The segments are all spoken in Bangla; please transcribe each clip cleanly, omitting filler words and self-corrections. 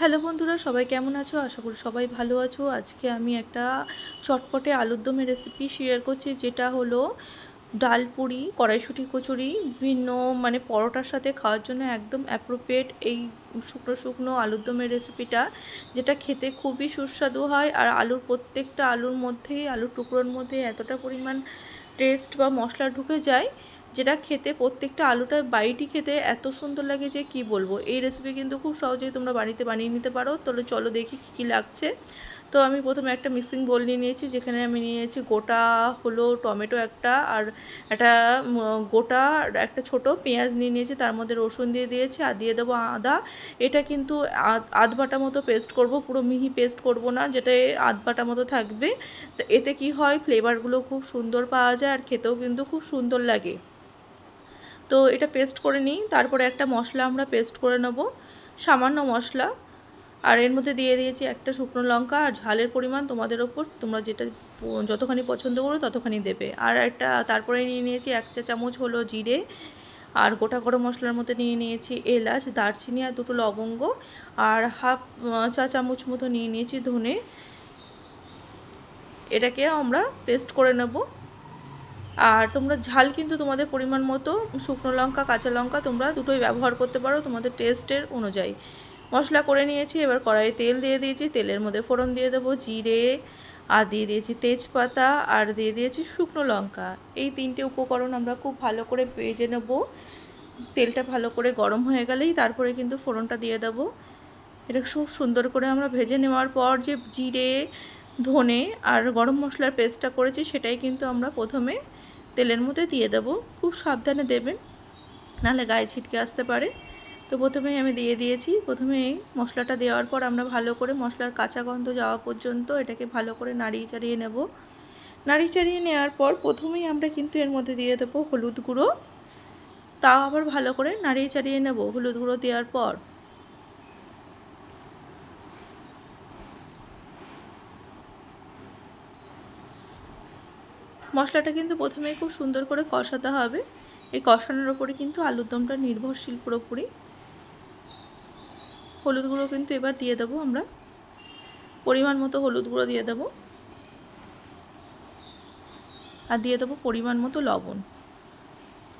হ্যালো বন্ধুরা, সবাই কেমন আছো? আশা করি সবাই ভালো আছো। আজকে আমি একটা চটপটে আলুর দমের রেসিপি শেয়ার করছি, যেটা হলো ডাল পুরি, কড়াইশুঁটি কচুরি, বিভিন্ন পরোটার সাথে খাওয়ার জন্য একদম অ্যাপ্রোপ্রিয়েট এই শুকনো শুকনো আলুর দমের রেসিপিটা, যেটা খেতে খুবই সুস্বাদু হয়। আর আলুর প্রত্যেকটা আলুর মধ্যেই, আলুর টুকরোর মধ্যে এতটা পরিমাণ টেস্ট বা মশলা ঢুকে যায়, যেটা খেতে প্রত্যেকটা আলুটা বাইটই খেতে এত সুন্দর লাগে যে কি বলবো। এই রেসিপি কিন্তু খুব সহজেই তোমরা বাড়িতে বানিয়ে নিতে পারো। তাহলে চলো দেখি কী কী লাগছে। তো আমি প্রথমে একটা মিক্সিং বোল নিয়ে নিয়েছি, যেখানে আমি নিয়েছি গোটা হলো টমেটো একটা, আর একটা গোটা একটা ছোট পেঁয়াজ নিয়ে নিয়েছি, তার মধ্যে রসুন দিয়ে দিয়েছি, আর দিয়ে দেবো আদা। এটা কিন্তু আধ বাটা মতো পেস্ট করব, পুরো মিহি পেস্ট করব না, যেটা আধ বাটা মতো থাকবে। তো এতে কি হয়, ফ্লেভারগুলো খুব সুন্দর পাওয়া যায় আর খেতেও কিন্তু খুব সুন্দর লাগে। তো এটা পেস্ট করে নিই। তারপরে একটা মশলা আমরা পেস্ট করে নেব, সামান্য মশলা। আর এর মধ্যে দিয়ে দিয়েছি একটা শুকনো লঙ্কা, আর ঝালের পরিমাণ তোমাদের ওপর, তোমরা যেটা যতখানি পছন্দ করো ততখানি দেবে। আর একটা তারপরে নিয়ে নিয়েছি 1 চা চামচ হলো জিরে, আর গোটা গরম মশলার মধ্যে নিয়ে নিয়েছি এলাচ, দারচিনি আর 2টো লবঙ্গ, আর হাফ চা চামচ মতো নিয়ে নিয়েছি ধনে। এটাকে আমরা পেস্ট করে নেব। আর তোমরা ঝাল কিন্তু তোমাদের পরিমাণ মতো, শুকনো লঙ্কা কাঁচা লঙ্কা তোমরা দুটোই ব্যবহার করতে পারো তোমাদের টেস্টের অনুযায়ী। মশলা করে নিয়েছি, এবার কড়াইয়ে তেল দিয়ে দিয়েছি, তেলের মধ্যে ফোড়ন দিয়ে দেবো জিরে, আর দিয়ে দিয়েছি তেজপাতা, আর দিয়ে দিয়েছি শুকনো লঙ্কা। এই 3টে উপকরণ আমরা খুব ভালো করে ভেজে নেব। তেলটা ভালো করে গরম হয়ে গেলেই তারপরে কিন্তু ফোড়নটা দিয়ে দেবো। এটা খুব সুন্দর করে আমরা ভেজে নেওয়ার পর যে জিরে, ধনে আর গরম মশলার পেস্টটা করেছি, সেটাই কিন্তু আমরা প্রথমে তেলের মধ্যে দিয়ে দেবো। খুব সাবধানে দেবেন, নাহলে গায়ে ছিটকে আসতে পারে। তো প্রথমেই আমি দিয়ে দিয়েছি। প্রথমেই মশলাটা দেওয়ার পর আমরা ভালো করে মশলার কাঁচা গন্ধ যাওয়া পর্যন্ত এটাকে ভালো করে নাড়িয়ে চাড়িয়ে নেব। নাড়িয়ে চাড়িয়ে নেওয়ার পর প্রথমেই আমরা কিন্তু এর মধ্যে দিয়ে দেবো হলুদ গুঁড়ো। তাও আবার ভালো করে নাড়িয়ে চাড়িয়ে নেব হলুদ গুঁড়ো দেওয়ার পর। মশলাটা কিন্তু প্রথমেই খুব সুন্দর করে কষাতে হবে। এই কষানোর ওপরে কিন্তু আলুর দমটা নির্ভরশীল পুরোপুরি। হলুদ গুঁড়ো কিন্তু এবার দিয়ে দেবো আমরা, পরিমাণ মতো হলুদ গুঁড়ো দিয়ে দেবো, আর দিয়ে দেবো পরিমাণ মতো লবণ।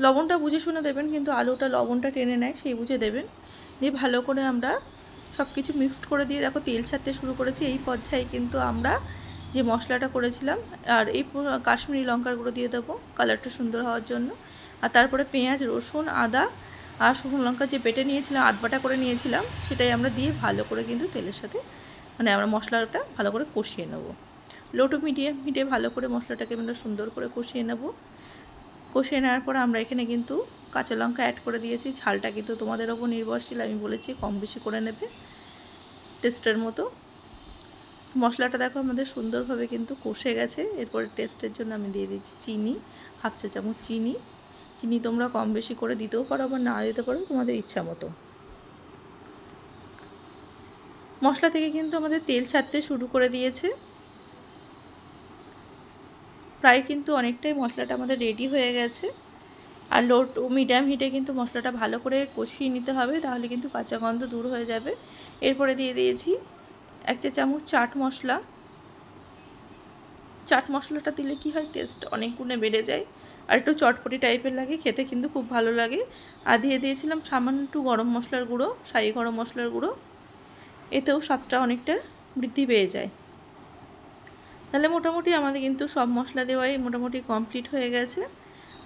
লবণটা বুঝে শুনে দেবেন, কিন্তু আলুটা লবণটা টেনে নেয়, সেই বুঝে দেবেন। দিয়ে ভালো করে আমরা সব কিছু মিক্সড করে দিয়ে দেখো তেল ছাড়তে শুরু করেছি। এই পর্যায়ে কিন্তু আমরা যে মশলাটা করেছিলাম, আর এই কাশ্মীরি লঙ্কার গুঁড়ো দিয়ে দেবো কালারটা সুন্দর হওয়ার জন্য। আর তারপরে পেঁয়াজ, রসুন, আদা আর শুকনো লঙ্কা যে বেটে নিয়েছিলাম, আধ বাটা করে নিয়েছিলাম, সেটাই আমরা দিয়ে ভালো করে কিন্তু তেলের সাথে আমরা মশলাটা ভালো করে কষিয়ে নেব। লো টু মিডিয়াম হিটে ভালো করে মশলাটাকে আমরা সুন্দর করে কষিয়ে নেব। কষিয়ে নেওয়ার পর আমরা এখানে কিন্তু কাঁচা লঙ্কা অ্যাড করে দিয়েছি। ঝালটা কিন্তু তোমাদের ওপর নির্ভরশীল, আমি বলেছি কম বেশি করে নেবে টেস্টের মতো। মশলাটা দেখো আমাদের সুন্দরভাবে কিন্তু কষে গেছে। এরপরে টেস্টের জন্য আমি দিয়ে দিচ্ছি চিনি, হাফ চা চামচ চিনি। চিনি তোমরা কম বেশি করে দিতেও পারো, আবার না দিতে পারো, তোমাদের ইচ্ছা মতো। মশলা থেকে কিন্তু আমাদের তেল ছাড়তে শুরু করে দিয়েছে, প্রায় কিন্তু অনেকটাই মশলাটা আমাদের রেডি হয়ে গেছে। আর লো টু মিডিয়াম হিটে কিন্তু মশলাটা ভালো করে কষিয়ে নিতে হবে, তাহলে কিন্তু কাঁচা গন্ধ দূর হয়ে যাবে। এরপরে দিয়ে দিয়েছি 1 চা চামচ চাট মশলা। চাট মশলাটা দিলে কি হয়, টেস্ট অনেক গুণে বেড়ে যায়, আর একটু চটপটি টাইপের লাগে, খেতে কিন্তু খুব ভালো লাগে। আর দিয়ে দিয়েছিলাম সামান্য একটু গরম মশলার গুঁড়ো, শাহি গরম মশলার গুঁড়ো। এতেও স্বাদটা অনেকটা বৃদ্ধি পেয়ে যায়। তাহলে মোটামুটি আমাদের কিন্তু সব মশলা দেওয়াই মোটামুটি কমপ্লিট হয়ে গেছে।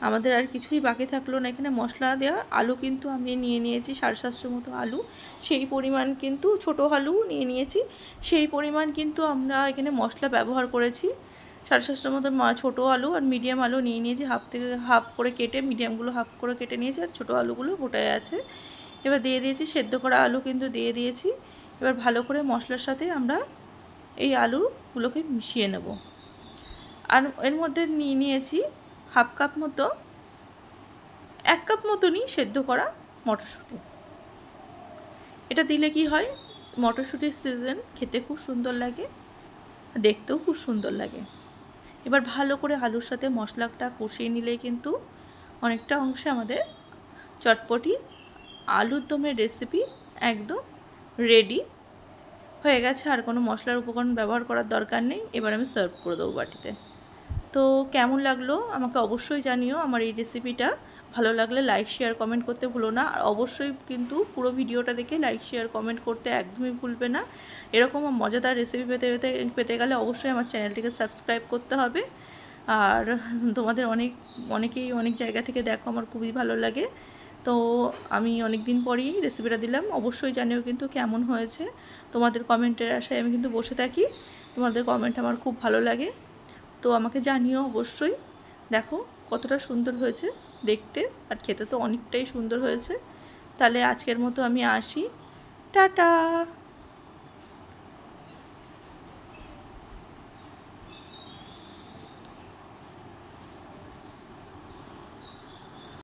আমাদের আর কিছুই বাকি থাকলো না এখানে মশলা দেওয়া। আলু কিন্তু আমি নিয়ে নিয়েছি 750 মতো আলু, সেই পরিমাণ কিন্তু ছোটো আলু নিয়ে নিয়েছি, সেই পরিমাণ কিন্তু আমরা এখানে মশলা ব্যবহার করেছি। 750 মতো ছোটো আলু আর মিডিয়াম আলু নিয়ে নিয়েছি, হাফ থেকে হাফ করে কেটে, মিডিয়ামগুলো হাফ করে কেটে নিয়েছি, আর ছোটো আলুগুলো গোটায় আছে। এবার দিয়ে দিয়েছি সেদ্ধ করা আলু কিন্তু দিয়ে দিয়েছি। এবার ভালো করে মশলার সাথে আমরা এই আলুগুলোকে মিশিয়ে নেব। আর এর মধ্যে নিয়ে নিয়েছি হাফ কাপ মতো, 1 কাপ মতনই সেদ্ধ করা মটরশুঁটি। এটা দিলে কি হয়, মটরশুঁটির সিজন খেতে খুব সুন্দর লাগে, দেখতেও খুব সুন্দর লাগে। এবার ভালো করে আলুর সাথে মশলাটা কষিয়ে নিলেই কিন্তু অনেকটা অংশে আমাদের চটপটি আলুর দমের রেসিপি একদম রেডি। হয়ে গেছে, আর কোনো মশলার উপকরণ ব্যবহার করার দরকার নেই। এবার আমি সার্ভ করে দেবো বাটিতে। তো কেমন লাগলো আমাকে অবশ্যই জানিও। আমার এই রেসিপিটা ভালো লাগলে লাইক শেয়ার কমেন্ট করতে ভুলো না। আর অবশ্যই কিন্তু পুরো ভিডিওটা দেখে লাইক শেয়ার কমেন্ট করতে একদমই ভুলবে না। এরকম মজাদার রেসিপি পেতে গেলে অবশ্যই আমার চ্যানেলটিকে সাবস্ক্রাইব করতে হবে। আর তোমাদের অনেকেই অনেক জায়গা থেকে দেখো, আমার খুবই ভালো লাগে। তো আমি অনেক দিন পরেই রেসিপিটা দিলাম, অবশ্যই জানিও কিন্তু কেমন হয়েছে। তোমাদের কমেন্টের আশায় আমি কিন্তু বসে থাকি, তোমাদের কমেন্ট আমার খুব ভালো লাগে। তো আমাকে জানিও অবশ্যই। দেখো কতটা সুন্দর হয়েছে দেখতে, আর খেতে তো অনেকটাই সুন্দর হয়েছে। তাহলে আজকের মতো আমি আসি, টাটা।